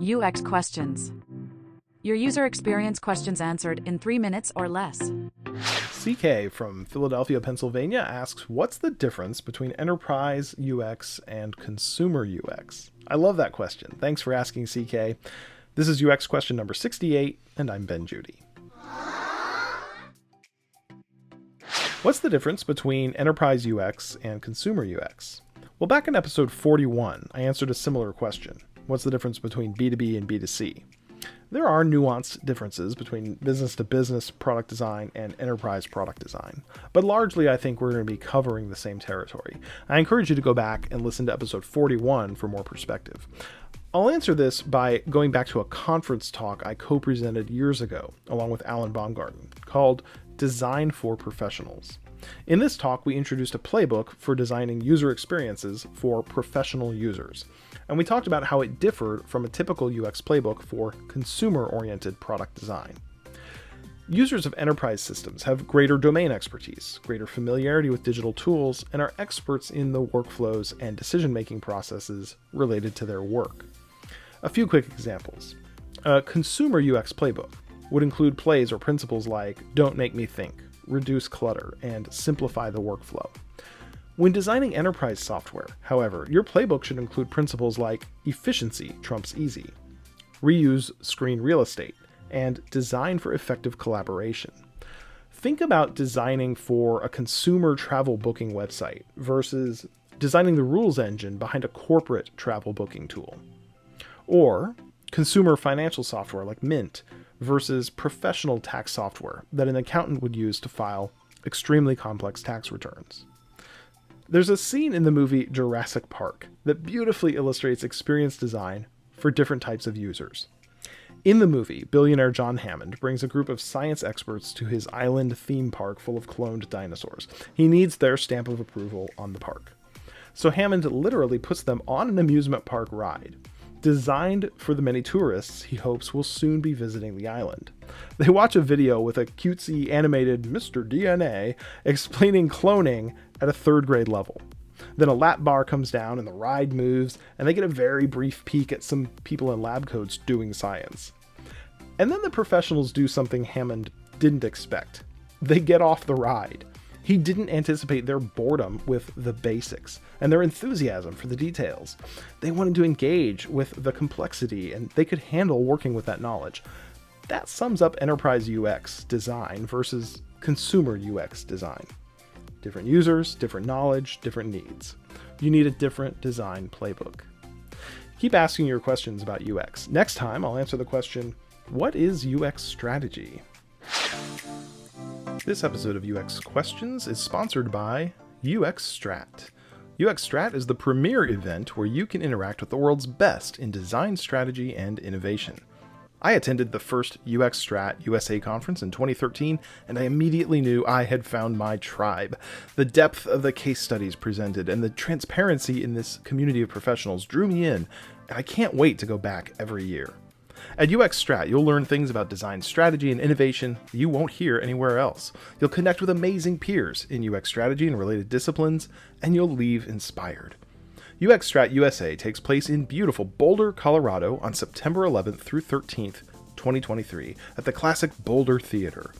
UX questions. Your user experience questions answered in 3 minutes or less. CK from Philadelphia, Pennsylvania asks, what's the difference between enterprise UX and consumer UX? I love that question. Thanks for asking, CK. This is UX question number 68, and I'm Ben Judy. What's the difference between enterprise UX and consumer UX? Well, back in episode 41, I answered a similar question. What's the difference between B2B and B2C? There are nuanced differences between business-to-business product design and enterprise product design, but largely I think we're going to be covering the same territory. I encourage you to go back and listen to episode 41 for more perspective. I'll answer this by going back to a conference talk I co-presented years ago, along with Alan Baumgarten, called Design for Professionals. In this talk, we introduced a playbook for designing user experiences for professional users. And we talked about how it differed from a typical UX playbook for consumer-oriented product design. Users of enterprise systems have greater domain expertise, greater familiarity with digital tools, and are experts in the workflows and decision-making processes related to their work. A few quick examples. A consumer UX playbook would include plays or principles like don't make me think, reduce clutter, and simplify the workflow. When designing enterprise software, however, your playbook should include principles like efficiency trumps easy, reuse screen real estate, and design for effective collaboration. Think about designing for a consumer travel booking website versus designing the rules engine behind a corporate travel booking tool. Or consumer financial software like Mint versus professional tax software that an accountant would use to file extremely complex tax returns. There's a scene in the movie Jurassic Park that beautifully illustrates experience design for different types of users. In the movie, billionaire John Hammond brings a group of science experts to his island theme park full of cloned dinosaurs. He needs their stamp of approval on the park. So Hammond literally puts them on an amusement park ride, designed for the many tourists he hopes will soon be visiting the island. They watch a video with a cutesy animated Mr. DNA explaining cloning at a 3rd grade level. Then a lap bar comes down and the ride moves, and they get a very brief peek at some people in lab coats doing science. And then the professionals do something Hammond didn't expect. They get off the ride. He didn't anticipate their boredom with the basics and their enthusiasm for the details. They wanted to engage with the complexity, and they could handle working with that knowledge. That sums up enterprise UX design versus consumer UX design. Different users, different knowledge, different needs. You need a different design playbook. Keep asking your questions about UX. Next time, I'll answer the question, what is UX strategy? This episode of UX Questions is sponsored by UX Strat. UX Strat is the premier event where you can interact with the world's best in design strategy and innovation. I attended the first UX Strat USA conference in 2013, and I immediately knew I had found my tribe. The depth of the case studies presented and the transparency in this community of professionals drew me in, and I can't wait to go back every year. At UX Strat, you'll learn things about design strategy and innovation you won't hear anywhere else. You'll connect with amazing peers in UX strategy and related disciplines, and you'll leave inspired. UX Strat USA takes place in beautiful Boulder, Colorado on September 11th through 13th, 2023 at the classic Boulder Theater.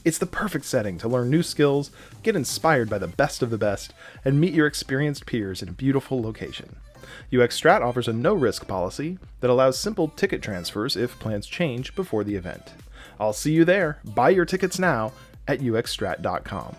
It's the perfect setting to learn new skills, get inspired by the best of the best, and meet your experienced peers in a beautiful location. UX Strat offers a no-risk policy that allows simple ticket transfers if plans change before the event. I'll see you there. Buy your tickets now at uxstrat.com.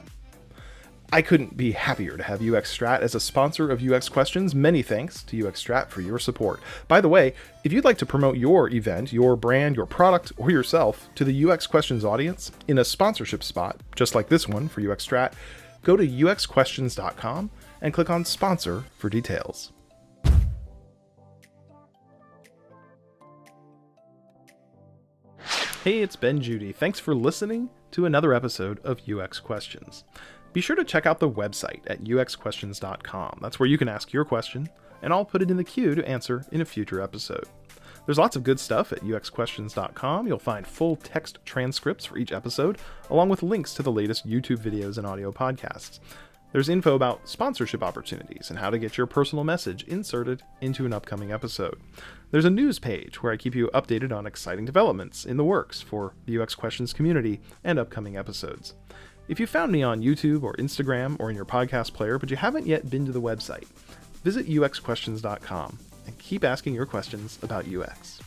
I couldn't be happier to have UX Strat as a sponsor of UX Questions. Many thanks to UX Strat for your support. By the way, if you'd like to promote your event, your brand, your product, or yourself to the UX Questions audience in a sponsorship spot, just like this one for UX Strat, go to uxquestions.com and click on Sponsor for details. Hey, it's Ben Judy. Thanks for listening to another episode of UX Questions. Be sure to check out the website at uxquestions.com. That's where you can ask your question, and I'll put it in the queue to answer in a future episode. There's lots of good stuff at uxquestions.com. You'll find full text transcripts for each episode, along with links to the latest YouTube videos and audio podcasts. There's info about sponsorship opportunities and how to get your personal message inserted into an upcoming episode. There's a news page where I keep you updated on exciting developments in the works for the UX Questions community and upcoming episodes. If you found me on YouTube or Instagram or in your podcast player, but you haven't yet been to the website, visit uxquestions.com and keep asking your questions about UX.